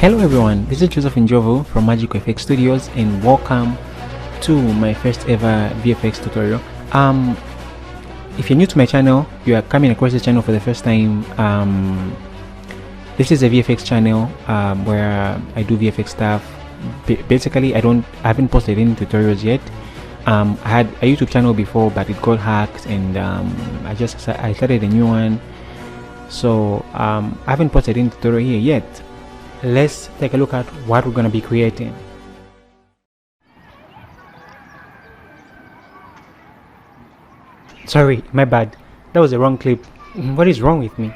Hello everyone, this is Joseph Njovu from Magic FX Studios and welcome to my first ever VFX tutorial. If you're new to my channel, you are coming across this channel for the first time, this is a VFX channel where I do VFX stuff. Basically, I haven't posted any tutorials yet. I had a YouTube channel before, but it got hacked, and I started a new one. So I haven't posted any tutorial here yet. Let's take a look at what we're going to be creating. Sorry, my bad. That was the wrong clip. What is wrong with me?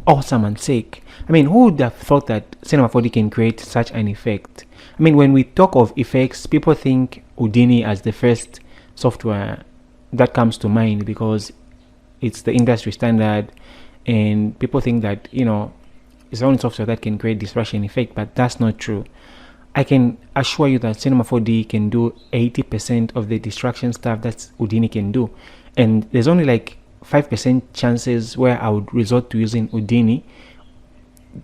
Awesome and sick. I mean, who would have thought that Cinema 4D can create such an effect? I mean, when we talk of effects, people think Houdini as the first software that comes to mind because it's the industry standard, and people think that, you know, it's the only software that can create distortion effect, but that's not true. I can assure you that Cinema 4D can do 80% of the distraction stuff that Houdini can do, and there's only like 5% chances where I would resort to using Houdini,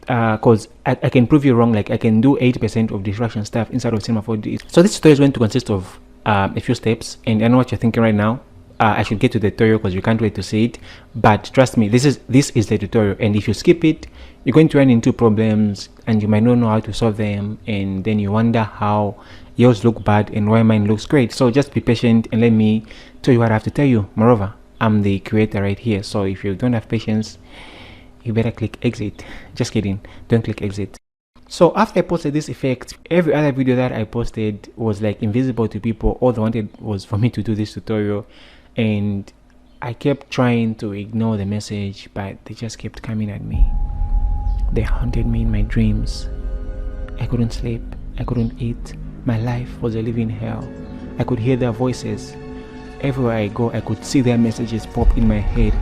because I can prove you wrong. Like, I can do 80% of distraction stuff inside of Cinema 4D. So this tutorial is going to consist of a few steps, and I know what you're thinking right now. I should get to the tutorial because you can't wait to see it, but trust me, this is the tutorial, and if you skip it, you're going to run into problems and you might not know how to solve them, and then you wonder how yours look bad and why mine looks great. So just be patient and let me tell you what I have to tell you. Moreover, I'm the creator right here, so if you don't have patience, you better click exit. Just kidding, don't click exit. So after I posted this effect, every other video that I posted was like invisible to people. All they wanted was for me to do this tutorial, and I kept trying to ignore the message, but they just kept coming at me. They haunted me in my dreams. I couldn't sleep, I couldn't eat. My life was a living hell. I could hear their voices. Everywhere I go, I could see their messages pop in my head.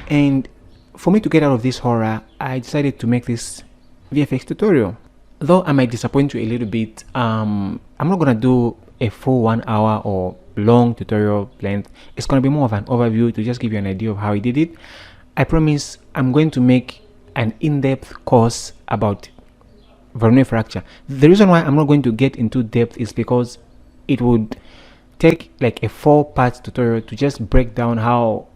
And for me to get out of this horror, I decided to make this VFX tutorial. Though I might disappoint you a little bit, I'm not gonna do a full 1 hour or long tutorial length. It's gonna be more of an overview to just give you an idea of how I did it. I promise I'm going to make an in-depth course about Voronoi fracture. The reason why I'm not going to get into depth is because it would take like a 4-part tutorial to just break down how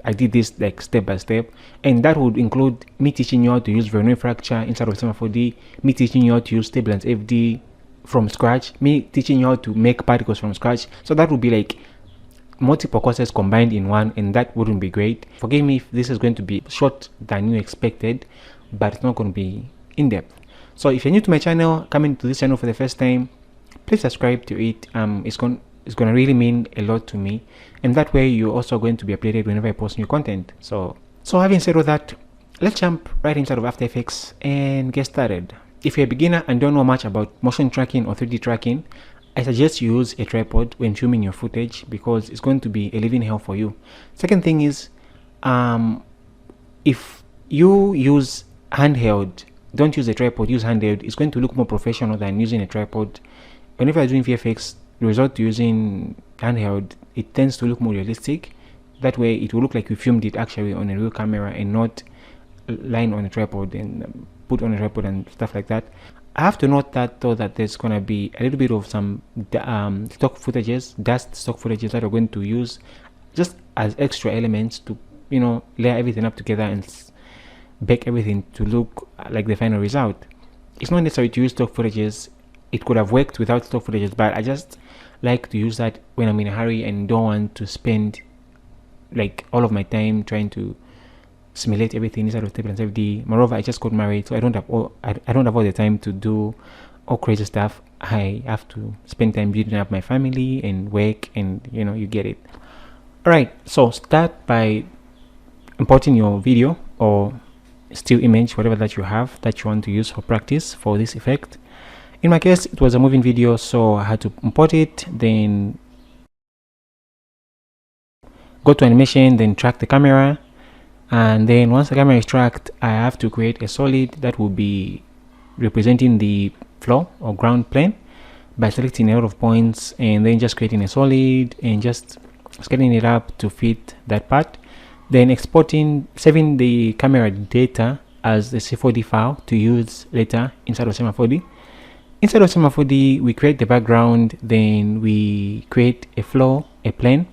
I did this like step by step, and that would include me teaching you how to use Voronoi fracture inside of Cinema 4D, me teaching you how to use Turbulence Fd from scratch, me teaching you how to make particles from scratch. So that would be like multiple courses combined in one, and that wouldn't be great. Forgive me if this is going to be short than you expected, but it's not going to be in depth. So if you're new to my channel, coming to this channel for the first time, please subscribe to it. It's going to really mean a lot to me, and that way you're also going to be updated whenever I post new content. So having said all that, let's jump right inside of After Effects and get started. If you're a beginner and don't know much about motion tracking or 3D tracking, I suggest you use a tripod when filming your footage because it's going to be a living hell for you. Second thing is, if you use handheld, don't use a tripod, use handheld. It's going to look more professional than using a tripod. Whenever you're doing VFX, resort to using handheld, it tends to look more realistic. That way it will look like you filmed it actually on a real camera and not lying on a tripod and put on a tripod and stuff like that. I have to note that though, that there's gonna be a little bit of some stock footages that we're going to use just as extra elements to, you know, layer everything up together and bake everything to look like the final result. It's not necessary to use stock footages. It could have worked without stock footages, but I just like to use that when I'm in a hurry and don't want to spend like all of my time trying to simulate everything inside of Turbulence Fd. Moreover, I just got married, so I don't have all the time to do all crazy stuff. I have to spend time building up my family and work, and you know, you get it. Alright, so start by importing your video or still image, whatever that you have that you want to use for practice for this effect. In my case, it was a moving video, so I had to import it, then go to animation, then track the camera, And then once the camera is tracked, I have to create a solid that will be representing the floor or ground plane by selecting a lot of points and then just creating a solid and just scaling it up to fit that part, then exporting, saving the camera data as a C4D file to use later inside of Cinema 4D. Inside of Cinema 4D, we create the background, then we create a floor, a plane,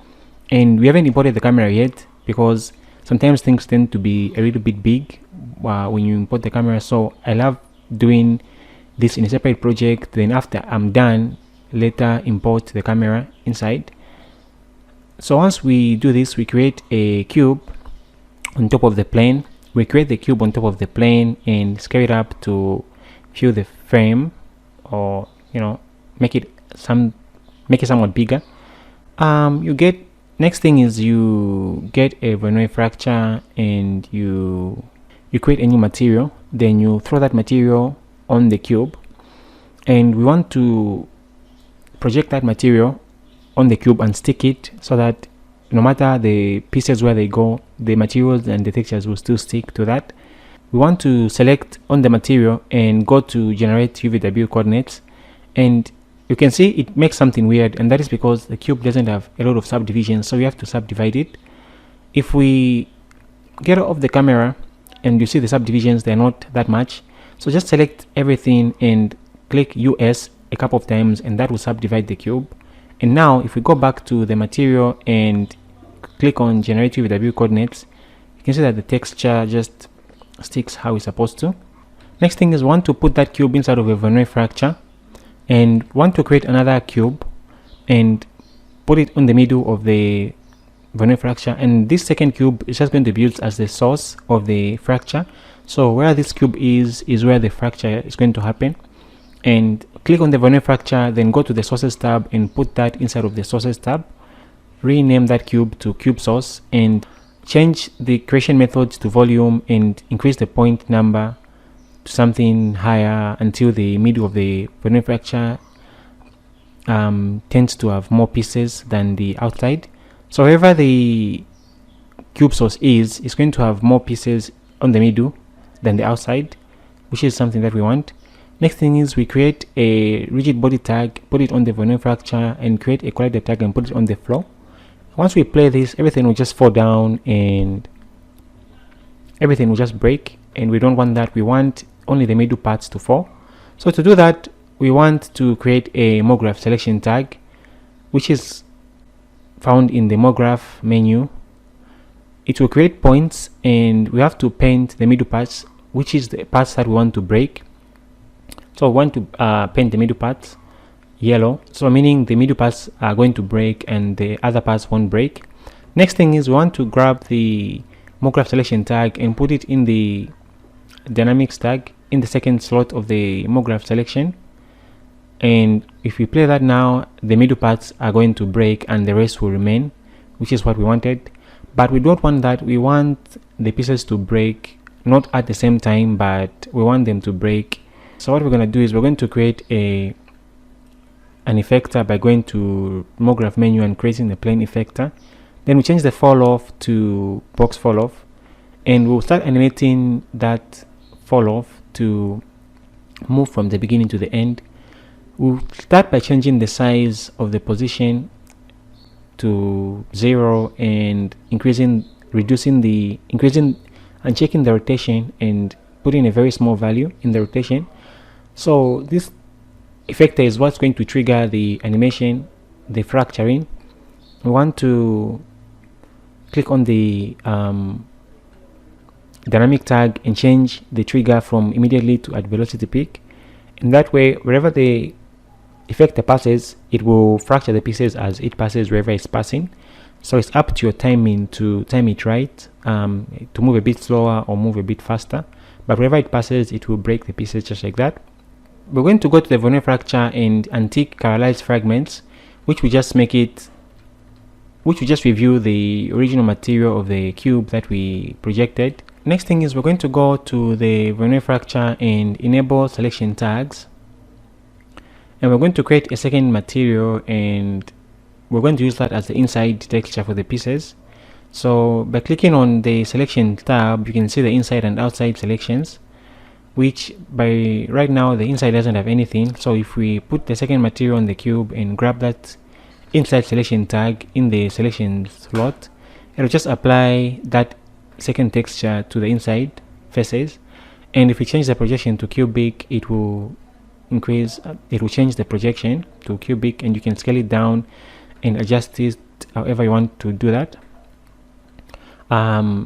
and we haven't imported the camera yet because sometimes things tend to be a little bit big when you import the camera. So I love doing this in a separate project, then after I'm done, later import the camera inside. So once we do this, we create a cube on top of the plane. We create the cube on top of the plane and scale it up to fill the frame, or make it somewhat bigger. Next thing is you get a Voronoi fracture and you create a new material, then you throw that material on the cube, and we want to project that material on the cube and stick it so that no matter the pieces where they go, the materials and the textures will still stick to that. We want to select on the material and go to generate UVW coordinates, and you can see it makes something weird, and that is because the cube doesn't have a lot of subdivisions, so we have to subdivide it. If we get off the camera and you see the subdivisions, they're not that much, so just select everything and click US a couple of times and that will subdivide the cube. And now if we go back to the material and click on generate UVW coordinates, you can see that the texture just sticks how it's supposed to. Next thing is we want to put that cube inside of a Voronoi fracture, and want to create another cube and put it on the middle of the Voronoi fracture, and this second cube is just going to be used as the source of the fracture. So where this cube is where the fracture is going to happen, and click on the Voronoi fracture, then go to the sources tab and put that inside of the sources tab. Rename that cube to cube source and change the creation methods to volume and increase the point number to something higher until the middle of the Voronoi fracture tends to have more pieces than the outside. So wherever the cube source is, it's going to have more pieces on the middle than the outside, which is something that we want. Next thing is we create a rigid body tag, put it on the Voronoi fracture, and create a collider tag and put it on the floor. Once we play this, everything will just fall down and everything will just break, and we don't want that. We want only the middle parts to fall. So to do that, we want to create a MoGraph selection tag, which is found in the MoGraph menu. It will create points, and we have to paint the middle parts, which is the parts that we want to break. So we want to paint the middle parts yellow, so meaning the middle parts are going to break and the other parts won't break. Next thing is we want to grab the MoGraph selection tag and put it in the dynamics tag in the second slot of the MoGraph selection, and if we play that now, the middle parts are going to break and the rest will remain, which is what we wanted. But we don't want that. We want the pieces to break not at the same time, but we want them to break. So what we're going to do is we're going to create an effector by going to MoGraph menu and creating the plane effector. Then we change the fall off to box fall off, and we'll start animating that fall off to move from the beginning to the end. We'll start by changing the size of the position to 0 and increasing and checking the rotation and putting a very small value in the rotation. So this effector is what's going to trigger the animation, the fracturing. We want to click on the dynamic tag and change the trigger from immediately to at velocity peak, and that way wherever the effector passes, it will fracture the pieces as it passes wherever it's passing. So it's up to your timing to time it right, to move a bit slower or move a bit faster, but wherever it passes, it will break the pieces just like that. We're going to go to the Voronoi fracture and antique chiralized fragments, which will just review the original material of the cube that we projected. Next thing is we're going to go to the Voronoi fracture and enable selection tags, and we're going to create a second material, and we're going to use that as the inside texture for the pieces. So by clicking on the selection tab, you can see the inside and outside selections, which by right now the inside doesn't have anything. So if we put the second material on the cube and grab that inside selection tag in the selection slot, it'll just apply that second texture to the inside faces. And if we change the projection to cubic, it will change the projection to cubic, and you can scale it down and adjust it however you want to do that.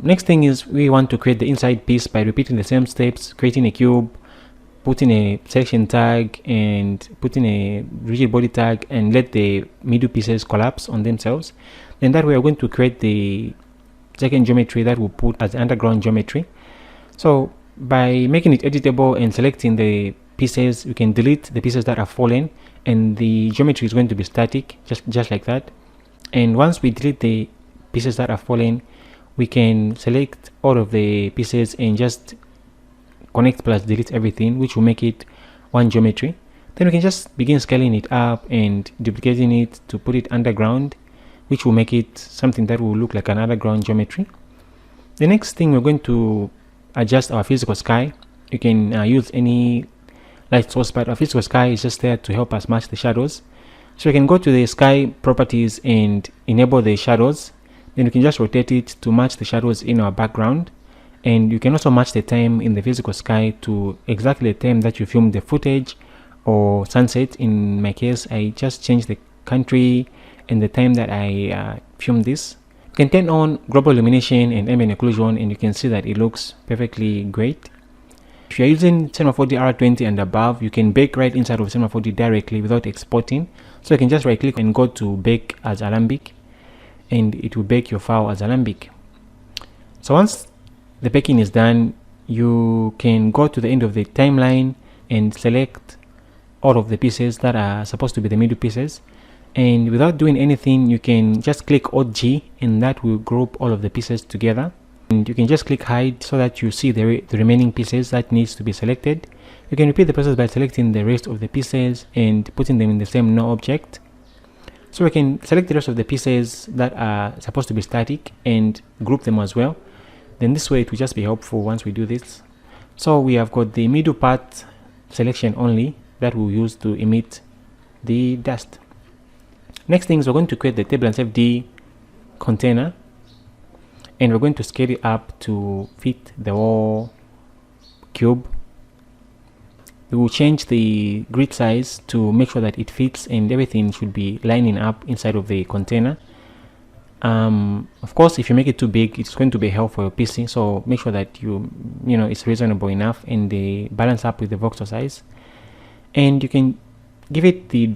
Next thing is we want to create the inside piece by repeating the same steps, creating a cube, putting a selection tag and putting a rigid body tag, and let the middle pieces collapse on themselves. Then that way we're going to create the second geometry that we'll put as the underground geometry. So by making it editable and selecting the pieces, you can delete the pieces that are fallen, and the geometry is going to be static, just like that. And once we delete the pieces that are fallen, we can select all of the pieces and just connect plus delete everything, which will make it one geometry. Then we can just begin scaling it up and duplicating it to put it underground, which will make it something that will look like an underground geometry. The next thing, we're going to adjust our physical sky. You can use any light source, but our physical sky is just there to help us match the shadows. So we can go to the sky properties and enable the shadows. Then you can just rotate it to match the shadows in our background, and you can also match the time in the physical sky to exactly the time that you filmed the footage or sunset. In my case, I just changed the country and the time that I filmed this. You can turn on global illumination and ambient occlusion, and you can see that it looks perfectly great. If you're using Cinema 4D R20 and above, you can bake right inside of Cinema 4D directly without exporting. So you can just right click and go to bake as Alembic, and it will bake your file as Alembic. So once the baking is done, you can go to the end of the timeline and select all of the pieces that are supposed to be the middle pieces, and without doing anything, you can just click Alt G, and that will group all of the pieces together. And you can just click hide so that you see the remaining pieces that needs to be selected. You can repeat the process by selecting the rest of the pieces and putting them in the same no object. So we can select the rest of the pieces that are supposed to be static and group them as well. Then this way it will just be helpful once we do this. So we have got the middle part selection only that we'll use to emit the dust. Next thing is we're going to create the Turbulence Fd container, and we're going to scale it up to fit the whole cube. We will change the grid size to make sure that it fits, and everything should be lining up inside of the container. Of course, if you make it too big, it's going to be hell for your PC, so make sure that it's reasonable enough and they balance up with the voxel size. And you can give it the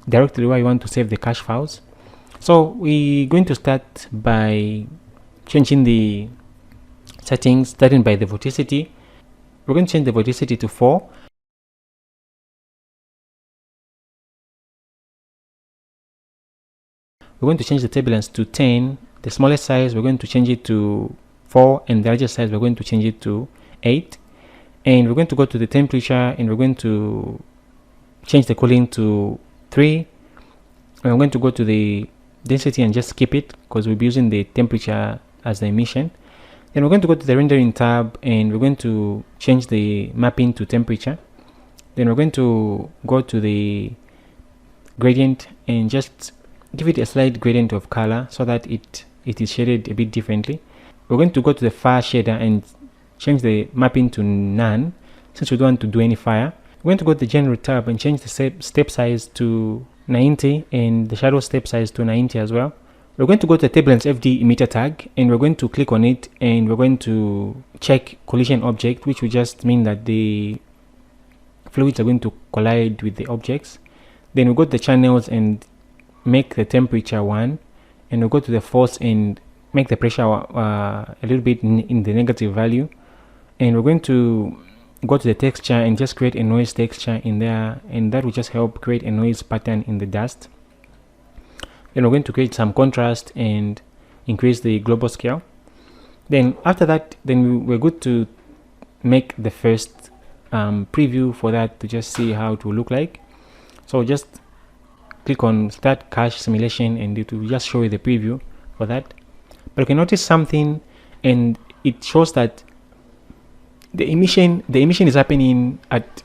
directory where you want to save the cache files. So we're going to start by changing the settings, starting by the vorticity. We're going to change the vorticity to 4. We're going to change the turbulence to 10. The smallest size, we're going to change it to 4, and the largest size, we're going to change it to 8. And we're going to go to the temperature, and we're going to change the cooling to 3. And we're going to go to the density and just skip it because we'll be using the temperature as the emission. Then we're going to go to the rendering tab, and we're going to change the mapping to temperature. Then we're going to go to the gradient and just give it a slight gradient of color so that it is shaded a bit differently. We're going to go to the fire shader and change the mapping to none since we don't want to do any fire. We're going to go to the general tab and change the step size to 90 and the shadow step size to 90 as well. We're going to go to the Turbulence Fd emitter tag, and we're going to click on it, and we're going to check collision object, which will just mean that the fluids are going to collide with the objects. Then we'll go to the channels and make the temperature 1, and we'll go to the force and make the pressure a little bit in the negative value. And we're going to go to the texture and just create a noise texture in there, and that will just help create a noise pattern in the dust. Then we're going to create some contrast and increase the global scale. Then after that, we're good to make the first preview for that to just see how it will look like. So just click on start cache simulation and it will just show you the preview for that. But you can notice something, and it shows that the emission is happening at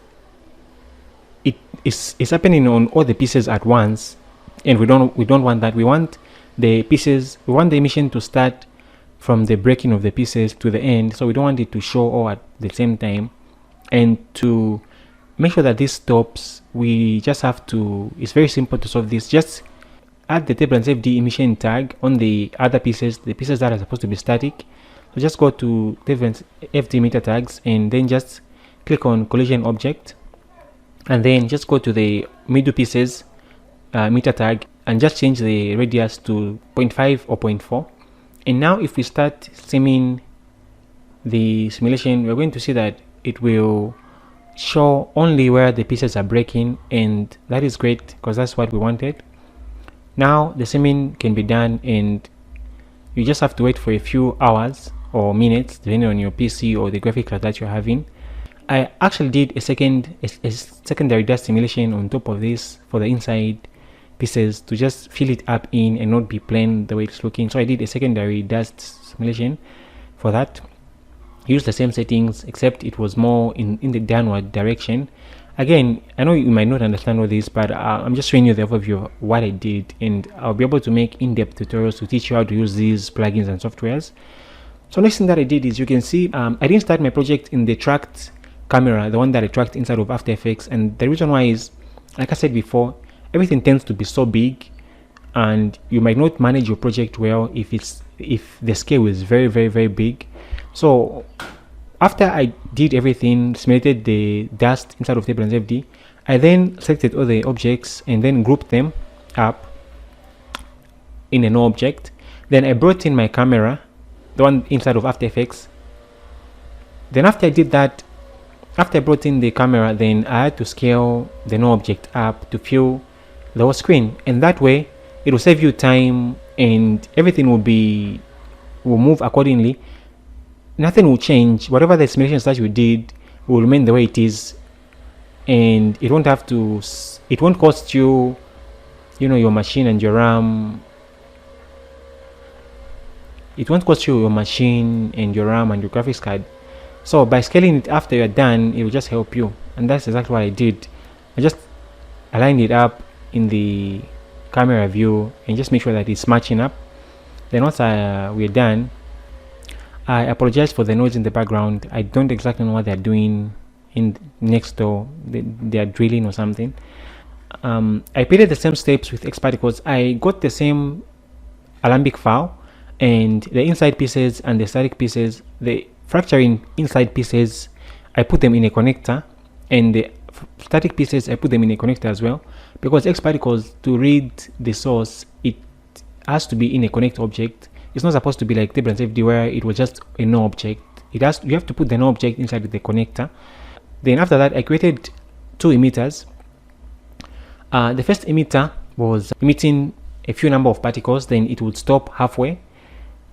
it's happening on all the pieces at once, and we don't want that. We want the emission to start from the breaking of the pieces to the end, so we don't want it to show all at the same time. And to make sure that this stops, we just have to, it's very simple to solve this. Just add the Turbulence Fd emission tag on the other pieces, the pieces that are supposed to be static. So just go to Turbulence Fd meter tags and then just click on collision object, and then just go to the middle pieces meter tag and just change the radius to 0.5 or 0.4. And now if we start simming the simulation, we're going to see that it will show only where the pieces are breaking, and that is great because that's what we wanted. Now the simming can be done, and you just have to wait for a few hours or minutes depending on your PC or the graphic card that you're having. I actually did a secondary dust simulation on top of this for the inside pieces to just fill it up in and not be plain the way it's looking. So I did a secondary dust simulation for that. Use the same settings, except it was more in the downward direction. Again, I know you might not understand all this, but I'm just showing you the overview of what I did, and I'll be able to make in-depth tutorials to teach you how to use these plugins and softwares. So next thing that I did is, you can see I didn't start my project in the tracked camera, the one that I tracked inside of After Effects, and the reason why is, like I said before, everything tends to be so big, and you might not manage your project well if the scale is very, very, very big. So after I did everything, simulated the dust inside of Turbulence Fd, I then selected all the objects and then grouped them up in an object. Then I brought in my camera, the one inside of After Effects. Then after I did that, after I brought in the camera, then I had to scale the no object up to fill the whole screen, and that way it will save you time and everything will move accordingly. Nothing will change. Whatever the simulations that you did will remain the way it is, and it won't cost you, your machine and your RAM. It won't cost you your machine and your RAM and your graphics card. So by scaling it after you're done, it will just help you, and that's exactly what I did. I just aligned it up in the camera view and just make sure that it's matching up. Then once we're done, I apologize for the noise in the background. I don't exactly know what they're doing in next door. They are drilling or something. I repeated the same steps with Xparticles. I got the same Alembic file, and the inside pieces and the static pieces, the fracturing inside pieces, I put them in a connector, and the static pieces I put them in a connector as well, because Xparticles, to read the source, it has to be in a connect object. It's not supposed to be like Turbulence Fd where it was just a no object. You have to put the no object inside the connector. Then after that, I created two emitters. The first emitter was emitting a few number of particles, then it would stop halfway,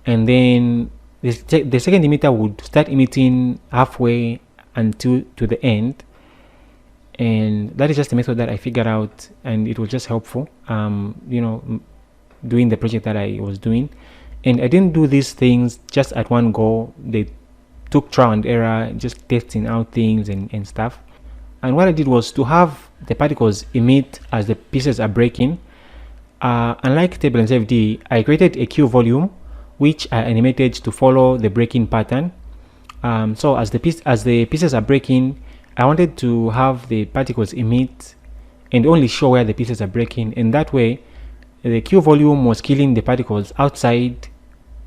and then the second emitter would start emitting halfway until to the end. And that is just a method that I figured out, and it was just helpful doing the project that I was doing. And I didn't do these things just at one go. They took trial and error, just testing out things and stuff. And what I did was to have the particles emit as the pieces are breaking. Unlike Turbulence Fd, I created a Q volume which I animated to follow the breaking pattern. So as the pieces are breaking, I wanted to have the particles emit and only show where the pieces are breaking, and that way the Q volume was killing the particles outside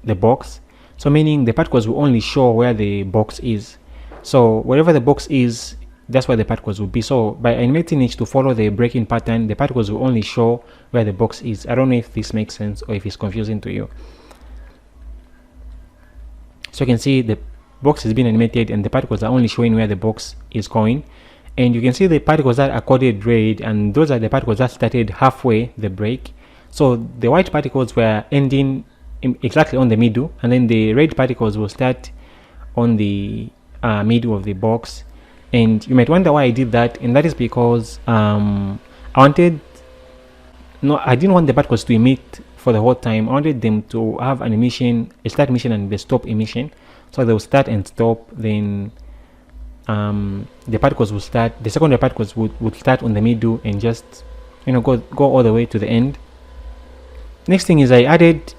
the box, so meaning the particles will only show where the box is. So wherever the box is, that's where the particles will be. So by animating it to follow the breaking pattern, the particles will only show where the box is. I don't know if this makes sense or if it's confusing to you. So you can see the box has been animated and the particles are only showing where the box is going, and you can see the particles that are coded red, and those are the particles that started halfway the break. So the white particles were ending exactly on the middle, and then the red particles will start on the middle of the box. And you might wonder why I did that, and that is because I wanted no, I didn't want the particles to emit for the whole time. I wanted them to have an emission, a start emission and a stop emission. So they will start and stop, then the particles will start, the secondary particles would start on the middle and just, you know, go all the way to the end. Next thing is I added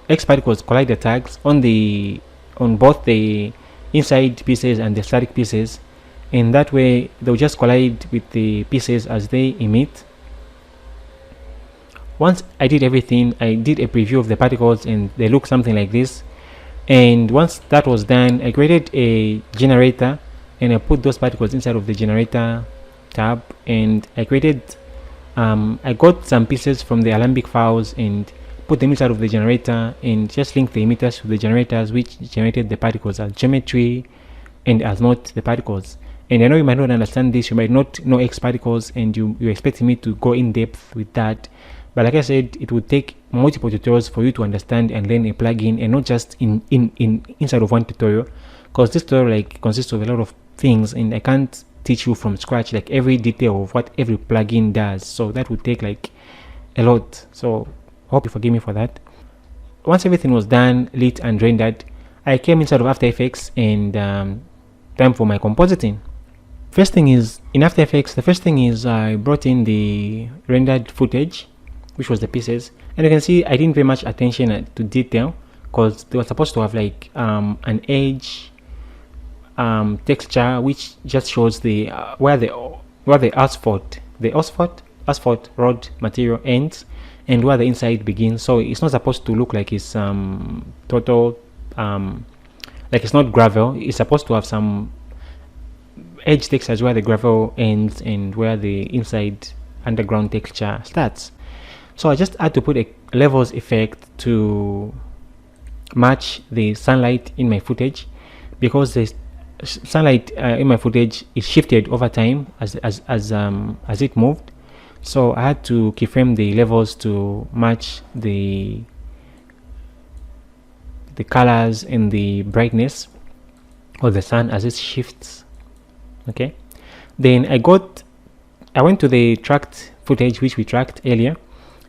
Xparticles collider tags on both the inside pieces and the static pieces, and that way they'll just collide with the pieces as they emit. Once I did everything, I did a preview of the particles and they look something like this. And once that was done, I created a generator and I put those particles inside of the generator tab, and I created I got some pieces from the Alembic files and put them inside of the generator and just link the emitters to the generators which generated the particles as geometry and as not the particles. And I know you might not understand this, you might not know Xparticles, and you're expecting me to go in depth with that, but like I said, it would take multiple tutorials for you to understand and learn a plugin, and not just inside of one tutorial, because this tutorial like consists of a lot of things and I can't teach you from scratch like every detail of what every plugin does, so that would take like a lot. So hope you forgive me for that. Once everything was done, lit and rendered, I came inside of After Effects and time for my compositing. First thing is, in After Effects, the first thing is I brought in the rendered footage, which was the pieces, and you can see I didn't pay much attention to detail because they were supposed to have like an edge texture which just shows the where the asphalt road material ends and where the inside begins. So it's not supposed to look like it's total like it's not gravel. It's supposed to have some edge textures where the gravel ends and where the inside underground texture starts. So I just had to put a levels effect to match the sunlight in my footage, because the sunlight in my footage is shifted over time as it moved. So I had to keyframe the levels to match the colors and the brightness of the sun as it shifts. Okay, then I went to the tracked footage which we tracked earlier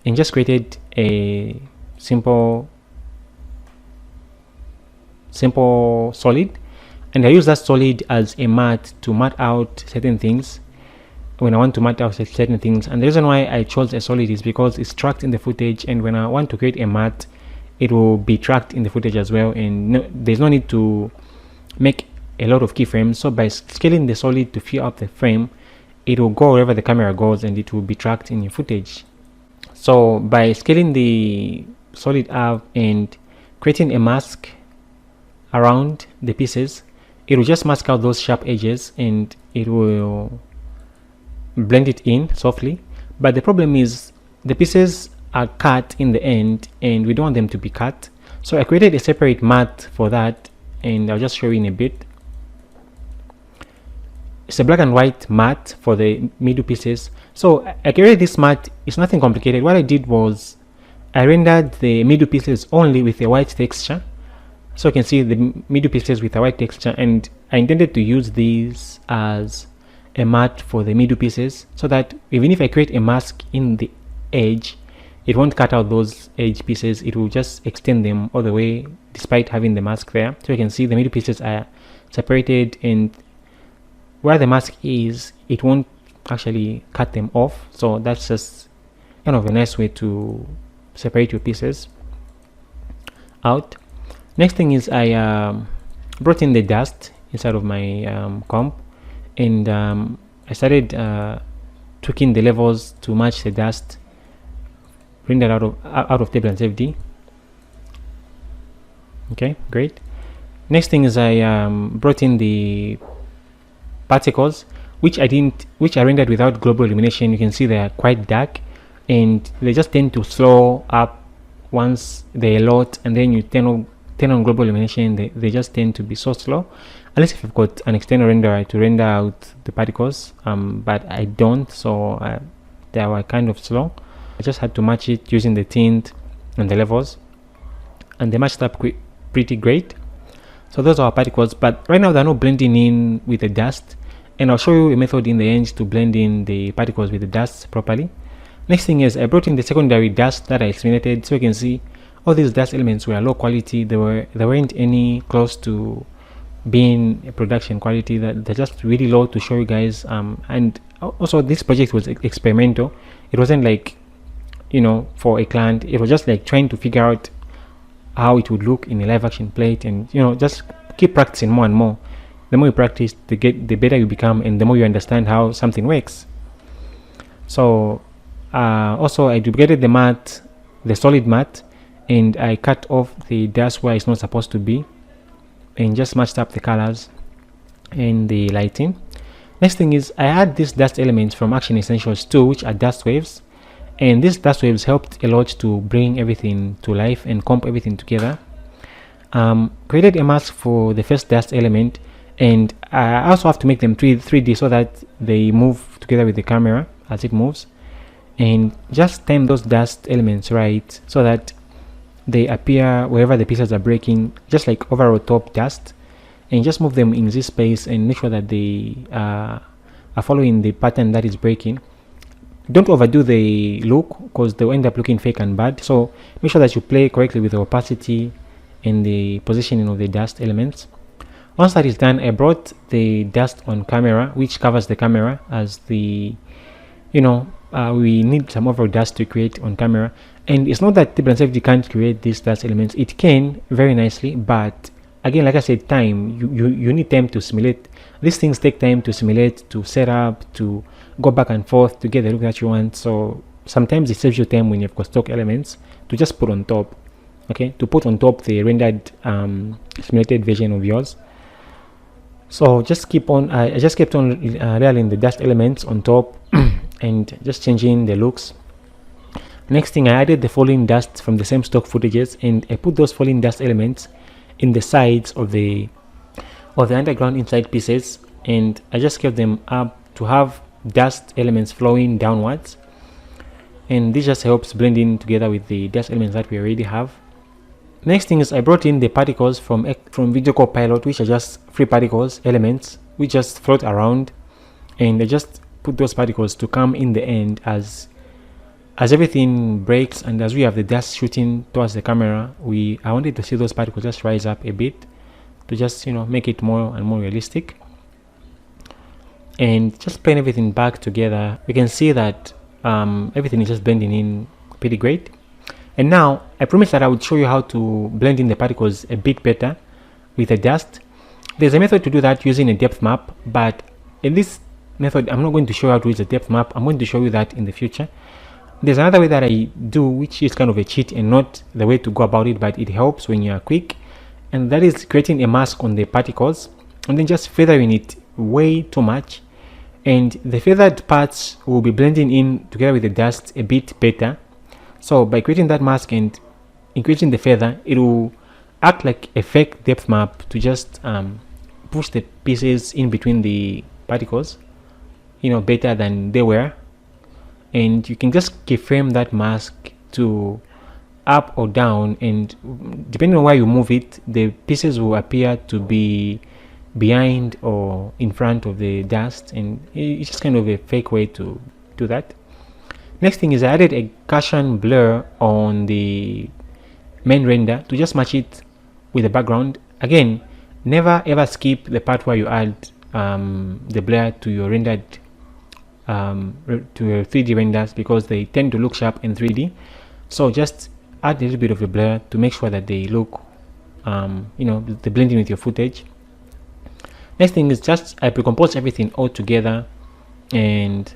and just created a simple solid, and I use that solid as a matte to matte out certain things when I want to matte out certain things. And the reason why I chose a solid is because it's tracked in the footage, and when I want to create a matte, it will be tracked in the footage as well, and there's no need to make a lot of keyframes. So by scaling the solid to fill up the frame, it will go wherever the camera goes and it will be tracked in your footage. So by scaling the solid up and creating a mask around the pieces, it will just mask out those sharp edges and it will blend it in softly. But the problem is the pieces are cut in the end and we don't want them to be cut, so I created a separate matte for that, and I'll just show you in a bit. It's a black and white matte for the middle pieces. So I created this matte. It's nothing complicated. What I did was I rendered the middle pieces only with a white texture, so you can see the middle pieces with a white texture, and I intended to use these as a matte for the middle pieces, so that even if I create a mask in the edge, it won't cut out those edge pieces, it will just extend them all the way despite having the mask there. So you can see the middle pieces are separated, and where the mask is, it won't actually cut them off. So that's just kind of a nice way to separate your pieces out. Next thing is I brought in the dust inside of my comp, and I started tweaking the levels to match the dust rendered out of Turbulence Fd. Okay, great. Next thing is I brought in the particles, which I rendered without global illumination. You can see they are quite dark and they just tend to slow up once they load, and then you turn on global illumination, they just tend to be so slow, unless if you've got an external renderer to render out the particles, but I don't, so they were kind of slow. I just had to match it using the tint and the levels, and they matched up pretty great. So those are our particles, but right now they're not blending in with the dust, and I'll show you a method in the end to blend in the particles with the dust properly. Next thing is I brought in the secondary dust that I simulated, so you can see all these dust elements were low quality. There weren't any close to being a production quality. That they're just really low to show you guys. And also this project was experimental. It wasn't like, you know, for a client. It was just like trying to figure out how it would look in a live action plate, and you know, just keep practicing more and more. The more you practice, the better you become, and the more you understand how something works. So also I duplicated the matte, the solid matte, and I cut off the dust where it's not supposed to be, and just matched up the colors and the lighting. Next thing is I add these dust elements from Action Essentials 2, which are dust waves, and these dust waves helped a lot to bring everything to life and comp everything together. Created a mask for the first dust element, and I also have to make them 3D so that they move together with the camera as it moves, and just time those dust elements right so that they appear wherever the pieces are breaking, just like overall top dust, and just move them in this space and make sure that they are following the pattern that is breaking. Don't overdo the look because they'll end up looking fake and bad, so make sure that you play correctly with the opacity and the positioning of the dust elements. Once that is done, I brought the dust on camera, which covers the camera, as the, you know, we need some overall dust to create on camera. And it's not that Turbulence Fd can't create these dust elements. It can very nicely, but again, like I said, time. You need time to simulate. These things take time to simulate, to set up, to go back and forth to get the look that you want. So sometimes it saves you time when you've got stock elements to just put on top. Okay, to put on top the rendered simulated version of yours. So just keep on. I just kept on layering the dust elements on top and just changing the looks. Next thing, I added the falling dust from the same stock footages, and I put those falling dust elements in the sides of the underground inside pieces, and I just kept them up to have dust elements flowing downwards, and this just helps blend in together with the dust elements that we already have. Next thing is I brought in the particles from Video Copilot, which are just free particles elements which just float around, and I just put those particles to come in the end as everything breaks, and as we have the dust shooting towards the camera, I wanted to see those particles just rise up a bit to just, you know, make it more and more realistic. And just playing everything back together, we can see that everything is just blending in pretty great. And now I promised that I would show you how to blend in the particles a bit better with the dust. There's a method to do that using a depth map, but in this method I'm not going to show you how to use a depth map. I'm going to show you that in the future. There's another way that I do, which is kind of a cheat and not the way to go about it, but it helps when you are quick, and that is creating a mask on the particles and then just feathering it way too much, and the feathered parts will be blending in together with the dust a bit better. So by creating that mask and increasing the feather, it will act like a fake depth map to just push the pieces in between the particles, you know, better than they were. And you can just keyframe that mask to up or down, and depending on where you move it, the pieces will appear to be behind or in front of the dust, and it's just kind of a fake way to do that. Next thing is I added a Gaussian blur on the main render to just match it with the background. Again, never ever skip the part where you add the blur to your rendered to your 3D renders, because they tend to look sharp in 3D. So just add a little bit of a blur to make sure that they look you know, they blend in with your footage. Next thing is just I pre-compose everything all together, and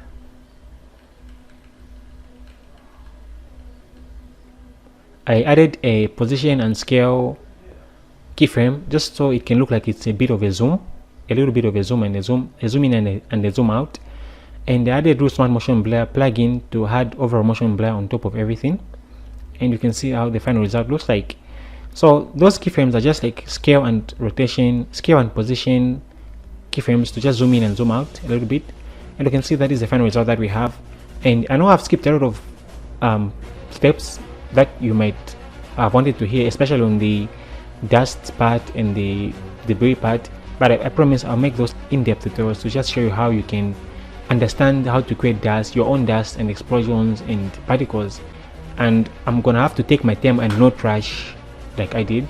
I added a position and scale keyframe just so it can look like it's a bit of a zoom, a little bit of a zoom and a zoom in and a zoom out. And I added Smart Motion Blur plugin to add overall motion blur on top of everything, and you can see how the final result looks like. So those keyframes are just like scale and rotation, scale and position keyframes to just zoom in and zoom out a little bit, and you can see that is the final result that we have. And I know I've skipped a lot of steps that you might have wanted to hear, especially on the dust part and the debris part, but I promise I'll make those in-depth tutorials to just show you how you can understand how to create dust, your own dust and explosions and particles. And I'm gonna have to take my time and not rush like I did,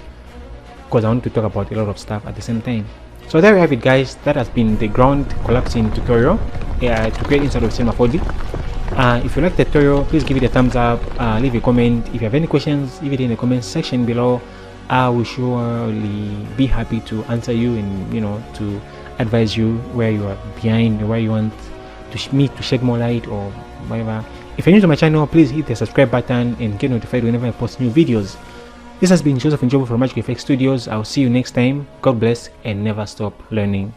because I want to talk about a lot of stuff at the same time. So there we have it, guys. That has been the ground collapsing tutorial to create inside of Cinema 4D. If you like the tutorial, please give it a thumbs up, leave a comment. If you have any questions, leave it in the comment section below. I will surely be happy to answer you and, you know, to advise you where you are behind, where you want me to shed more light or whatever. If you're new to my channel, please hit the subscribe button and get notified whenever I post new videos. This has been Joseph Njobu from Magic FX Studios. I'll see you next time. God bless and never stop learning.